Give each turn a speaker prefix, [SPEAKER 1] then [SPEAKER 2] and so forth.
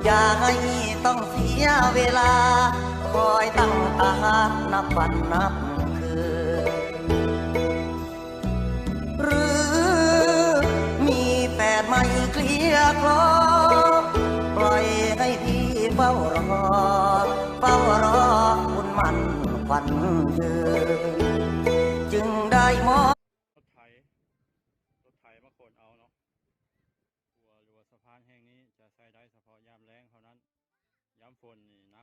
[SPEAKER 1] อย่าให้ต้องเสียเวลาคอยตั้งตานับวันนับคืนหรือมีแฟนไม่เคลียร์คลอปล่อยให้พี่เฝ้ารอเฝ้ารอคุณมันควันยืนจึงได้มอง
[SPEAKER 2] รถไถมาขนเอาเนาะรั้วสะพานแห่งนี้จะใช้ได้เฉพาะยามแล้งเท่านั้นยามฝนนี่น้